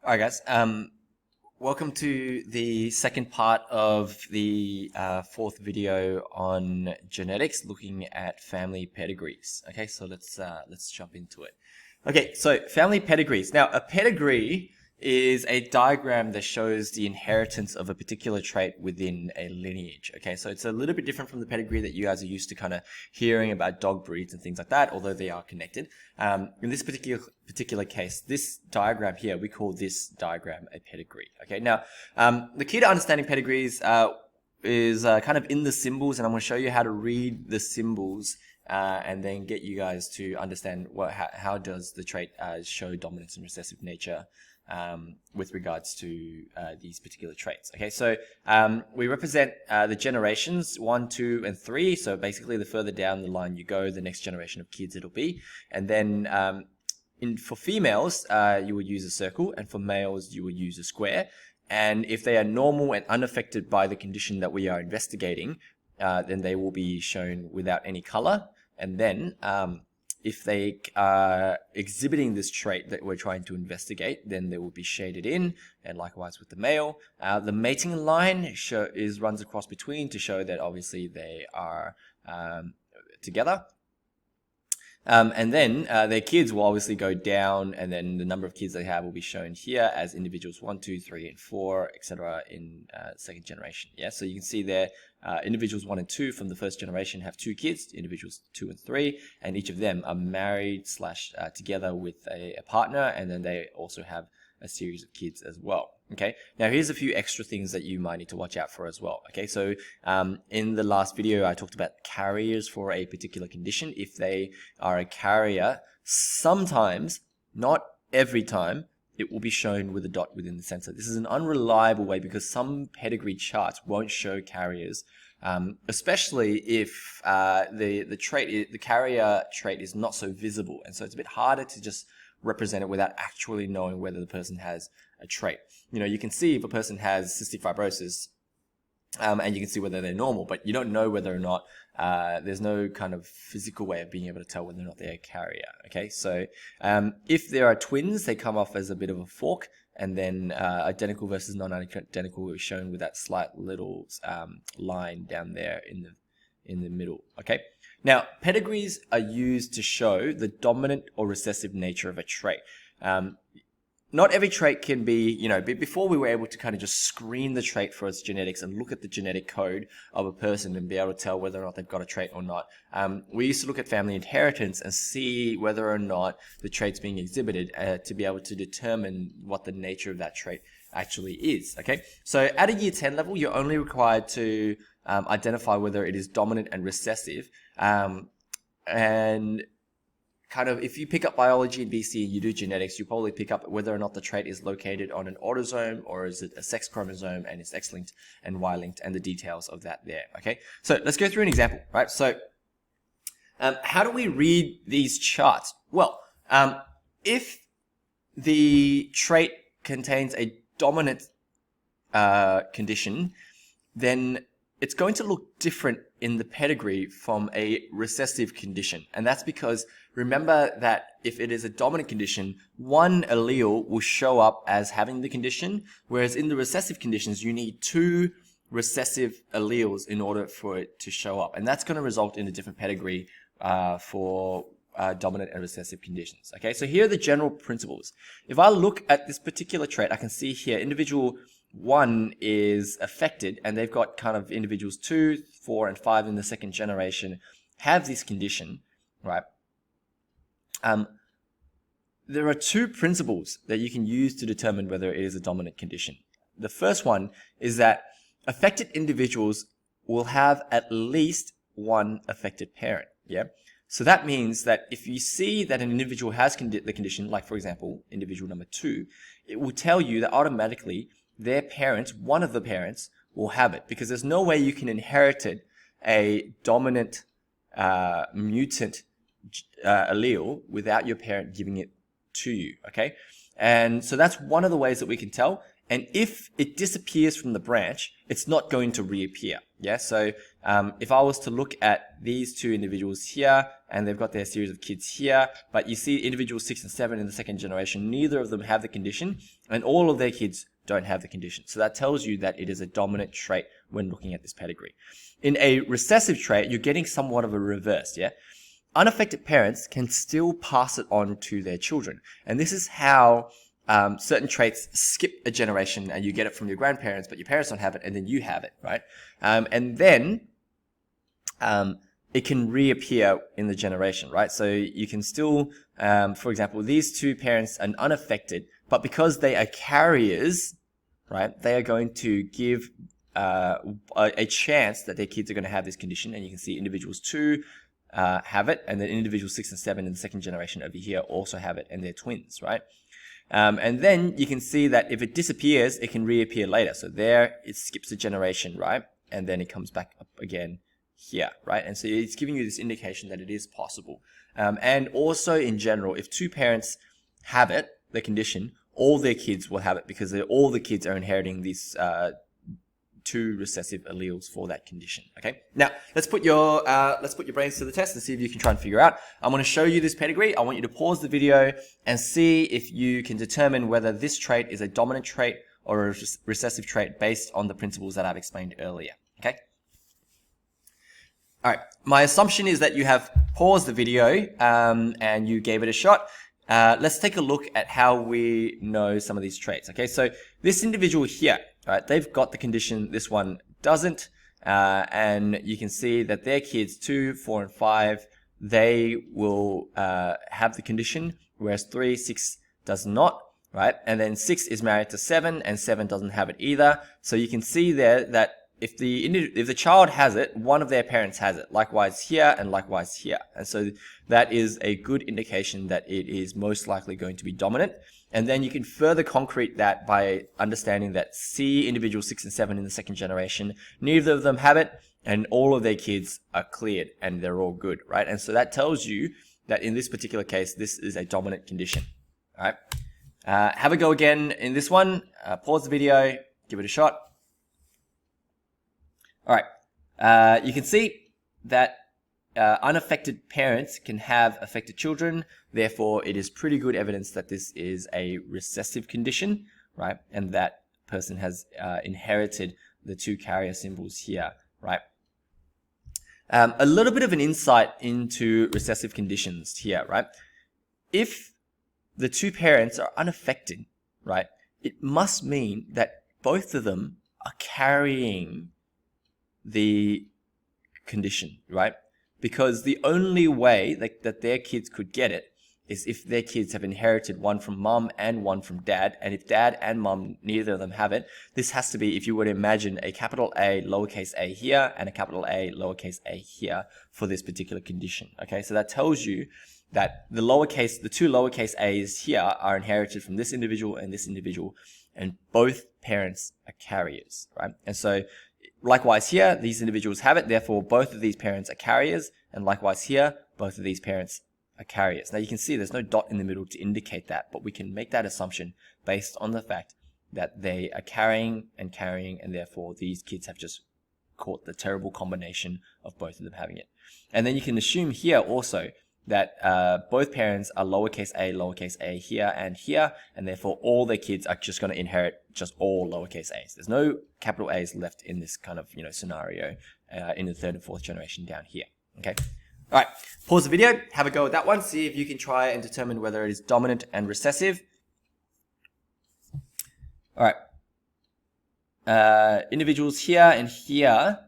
All right, guys. Welcome to the second part of the fourth video on genetics, looking at family pedigrees. Okay, so let's jump into it. Okay, so family pedigrees. Now, a pedigree is a diagram that shows the inheritance of a particular trait within a lineage. Okay, so it's a little bit different from the pedigree that you guys are used to kind of hearing about dog breeds and things like that, although they are connected. In this particular case, this diagram here, we call this diagram a pedigree. Okay, now the key to understanding pedigrees is kind of in the symbols, and I'm going to show you how to read the symbols and then get you guys to understand how does the trait show dominance and recessive nature with regards to these particular traits. Okay, so we represent the generations 1, 2, and 3. So basically, the further down the line you go, the next generation of kids it'll be. And then for females, you will use a circle, and for males, you will use a square. And if they are normal and unaffected by the condition that we are investigating, then they will be shown without any color. And then if they are exhibiting this trait that we're trying to investigate, then they will be shaded in, and likewise with the male. The mating line runs across between to show that obviously they are together. And then their kids will obviously go down, and then the number of kids they have will be shown here as individuals 1, 2, 3, and 4, etc. in second generation. Yeah, so you can see there individuals 1 and 2 from the first generation have 2 kids, individuals 2 and 3, and each of them are married / together with a partner, and then they also have a series of kids as well. Okay, now here's a few extra things that you might need to watch out for as well. Okay, so in the last video I talked about carriers for a particular condition. If they are a carrier, sometimes, not every time, it will be shown with a dot within the sensor. This is an unreliable way because some pedigree charts won't show carriers, especially if the carrier trait is not so visible, and so it's a bit harder to just represent it without actually knowing whether the person has a trait. You know, you can see if a person has cystic fibrosis, and you can see whether they're normal, but you don't know whether or not there's no kind of physical way of being able to tell whether or not they're a carrier. Okay, so if there are twins, they come off as a bit of a fork, and then identical versus non-identical is shown with that slight little line down there in the middle. Okay, now pedigrees are used to show the dominant or recessive nature of a trait. Not every trait can be, before we were able to kind of just screen the trait for its genetics and look at the genetic code of a person and be able to tell whether or not they've got a trait or not. We used to look at family inheritance and see whether or not the trait's being exhibited to be able to determine what the nature of that trait actually is. Okay, so at a year 10 level, you're only required to identify whether it is dominant and recessive, and kind of, if you pick up biology in BC and you do genetics, you probably pick up whether or not the trait is located on an autosome or is it a sex chromosome and it's X-linked and Y-linked, and the details of that there. Okay, so let's go through an example, right? So how do we read these charts? Well, if the trait contains a dominant condition, then it's going to look different in the pedigree from a recessive condition. And that's because remember that if it is a dominant condition, one allele will show up as having the condition, whereas in the recessive conditions, you need 2 recessive alleles in order for it to show up. And that's going to result in a different pedigree for dominant and recessive conditions. Okay, so here are the general principles. If I look at this particular trait, I can see here individual 1 is affected, and they've got kind of individuals 2, 4, and 5 in the second generation have this condition, right? There are 2 principles that you can use to determine whether it is a dominant condition. The first one is that affected individuals will have at least one affected parent. Yeah. So that means that if you see that an individual has the condition, like for example, individual number 2, it will tell you that automatically their parents, one of the parents, will have it, because there's no way you can inherit a dominant mutant allele without your parent giving it to you. Okay, and so that's one of the ways that we can tell. And if it disappears from the branch, it's not going to reappear. Yeah. So if I was to look at these two individuals here, and they've got their series of kids here, but you see individuals 6 and 7 in the second generation, neither of them have the condition, and all of their kids don't have the condition. So that tells you that it is a dominant trait when looking at this pedigree. In a recessive trait, you're getting somewhat of a reverse. Yeah. Unaffected parents can still pass it on to their children. And this is how certain traits skip a generation, and you get it from your grandparents, but your parents don't have it, and then you have it, right? And then it can reappear in the generation, right? So you can still, for example, these two parents are unaffected, but because they are carriers, right, they are going to give a chance that their kids are going to have this condition. And you can see individuals 2 have it, and then individuals 6 and 7 in the second generation over here also have it, and they're twins, right? And then you can see that if it disappears, it can reappear later. So there, it skips a generation, right? And then it comes back up again here, right? And so it's giving you this indication that it is possible. And also in general, if two parents have it, the condition, all their kids will have it, because all the kids are inheriting these two recessive alleles for that condition. Okay. Now let's put your brains to the test and see if you can try and figure out. I'm going to show you this pedigree. I want you to pause the video and see if you can determine whether this trait is a dominant trait or a recessive trait based on the principles that I've explained earlier. Okay. All right. My assumption is that you have paused the video and you gave it a shot. Let's take a look at how we know some of these traits. Okay. So this individual here, all right, they've got the condition, this one doesn't, and you can see that their kids 2, 4, and 5, they will have the condition, whereas 3, 6 does not, right? And then 6 is married to 7, and 7 doesn't have it either. So you can see there that if the child has it, one of their parents has it. Likewise here and likewise here. And so that is a good indication that it is most likely going to be dominant. And then you can further concrete that by understanding that C, individual 6 and 7 in the second generation, neither of them have it, and all of their kids are cleared and they're all good, right? And so that tells you that in this particular case, this is a dominant condition, all right? Have a go again in this one. Pause the video, give it a shot. All right, you can see that unaffected parents can have affected children. Therefore, it is pretty good evidence that this is a recessive condition, right? And that person has inherited the two carrier symbols here, right? A little bit of an insight into recessive conditions here, right? If the two parents are unaffected, right, it must mean that both of them are carrying the condition, right? Because the only way that their kids could get it is if their kids have inherited one from mum and one from dad. And if dad and mum, neither of them have it, this has to be, if you were to imagine a capital A, lowercase a here, and a capital A, lowercase a here for this particular condition. Okay, so that tells you that the two lowercase a's here are inherited from this individual and this individual, and both parents are carriers, right? And so likewise here, these individuals have it, therefore both of these parents are carriers, and likewise here, both of these parents are carriers. Now you can see there's no dot in the middle to indicate that, but we can make that assumption based on the fact that they are carrying, and therefore these kids have just caught the terrible combination of both of them having it. And then you can assume here also that both parents are lowercase a here, and therefore all their kids are just going to inherit just all lowercase a's. There's no capital A's left in this kind of scenario in the third and fourth generation down here. Okay. All right. Pause the video. Have a go at that one. See if you can try and determine whether it is dominant and recessive. All right. Individuals here and here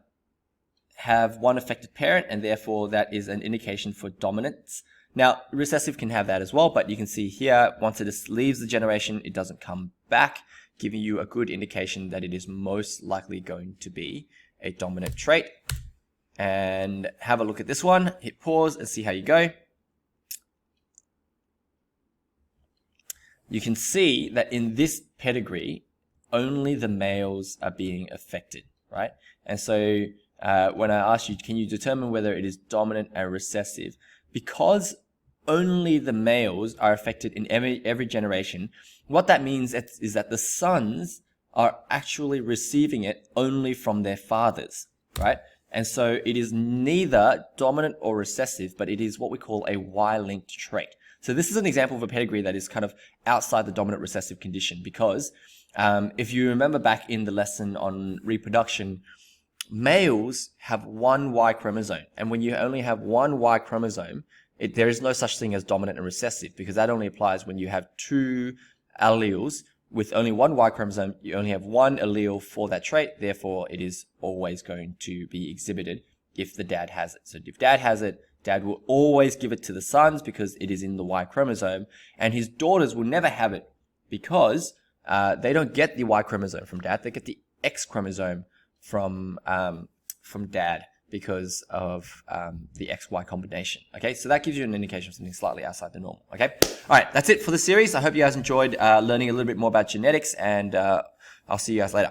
have one affected parent, and therefore that is an indication for dominance. Now, recessive can have that as well, but you can see here, once it leaves the generation, it doesn't come back, giving you a good indication that it is most likely going to be a dominant trait. And have a look at this one, hit pause and see how you go. You can see that in this pedigree, only the males are being affected, right? And so when I asked you, can you determine whether it is dominant and recessive? Because only the males are affected in every generation, what that means is that the sons are actually receiving it only from their fathers, right? And so it is neither dominant or recessive, but it is what we call a Y-linked trait. So this is an example of a pedigree that is kind of outside the dominant recessive condition, because if you remember back in the lesson on reproduction, males have one Y chromosome. And when you only have one Y chromosome, there is no such thing as dominant and recessive, because that only applies when you have two alleles. With only one Y chromosome, you only have one allele for that trait. Therefore, it is always going to be exhibited if the dad has it. So if dad has it, dad will always give it to the sons because it is in the Y chromosome. And his daughters will never have it because they don't get the Y chromosome from dad. They get the X chromosome from dad because of the XY combination. Okay, so that gives you an indication of something slightly outside the normal. Okay, all right, that's it for the series. I hope you guys enjoyed learning a little bit more about genetics, and I'll see you guys later.